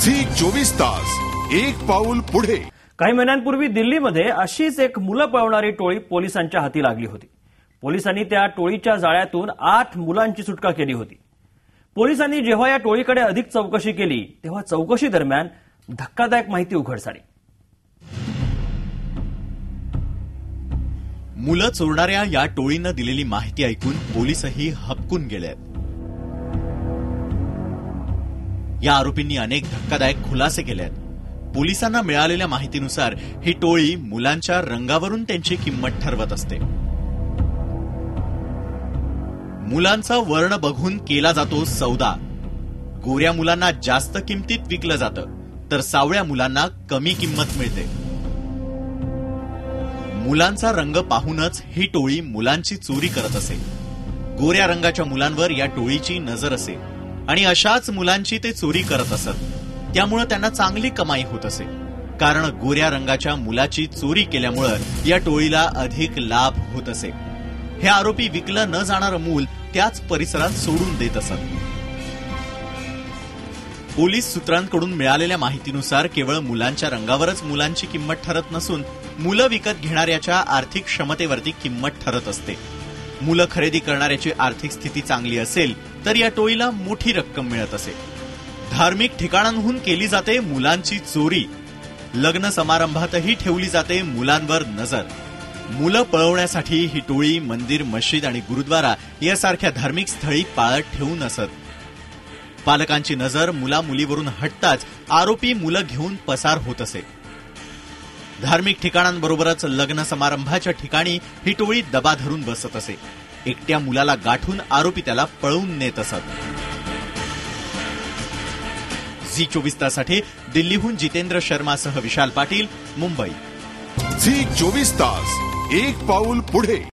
Zee 24 तास एक पाऊल पुढे। काही महिन्यांपूर्वी दिल्लीमध्ये अशीच एक मुलं पळवणारी टोळी पोलिसांच्या हाती लागली होती। पोलिसांनी त्या टोळीच्या जाळ्यातून 8 मुलांची सुटका केली होती। पोलिसांनी जेव्हा या टोळीकडे अधिक चौकशी केली तेव्हा चौकशी दरम्यान धक्कादायक माहिती उघड झाली। मुलं चोरणाऱ्या या टोळीनं दिलेली माहिती ऐकून पोलीसही हबकून गेलेत। या आरोपींनी अनेक धक्कादायक खुलासे केलेत। पोलिसांना मिळालेल्या माहितीनुसार ही टोळी मुलांच्या रंगावरून त्यांची किंमत ठरवत असते। मुलांचा वर्ण बघून केला जातो सौदा। गोऱ्या मुलांना जास्त किमतीत विकलं जातं तर सावळ्या मुलांना कमी किंमत मिळते। मुलांचा रंग पाहूनच ही टोळी मुलांची चोरी करत असे। गोऱ्या रंगाच्या मुलांवर या टोळीची नजर असे आणि अशाच मुलांची ते चोरी करत असत। त्यामुळे त्यांना चांगली कमाई होत असे, कारण गोऱ्या रंगाच्या मुलाची चोरी केल्यामुळे या टोळीला अधिक लाभ होत असे। हे आरोपी विकलं न जाणारं मूल त्याच परिसरात सोडून देत असत। पोलीस सूत्रांकडून मिळालेल्या माहितीनुसार केवळ मुलांच्या रंगावरच मुलांची किंमत ठरत नसून मुलं विकत घेणाऱ्याच्या आर्थिक क्षमतेवरती किंमत ठरत असते। मुलं खरेदी करणाऱ्याची आर्थिक स्थिती चांगली असेल तर या टोळीला मोठी रक्कम मिळत असे। धार्मिक ठिकाणांहून केली जाते मुलांची चोरी। लग्न समारंभातही ठेवली जाते मुलांवर नजर। मुलं पळवण्यासाठी ही टोळी मंदिर, मस्जिद आणि गुरुद्वारा यासारख्या धार्मिक स्थळी पाळत ठेवून असत। पालकांची नजर मुला-मुलीवरून हटताच आरोपी मुलं घेऊन पसार होत असे। धार्मिक ठिकाणांबरोबरच लग्न समारंभाच्या ठिकाणी ही टोळी दबा धरून बसत असे। एकट्या मुलाला गाठून आरोपी त्याला पळवून नेत असत। झी 24 तासाठी दिल्लीहून जितेंद्र शर्मासह विशाल पाटील, मुंबई। झी 24 तास एक पाऊल पुढे।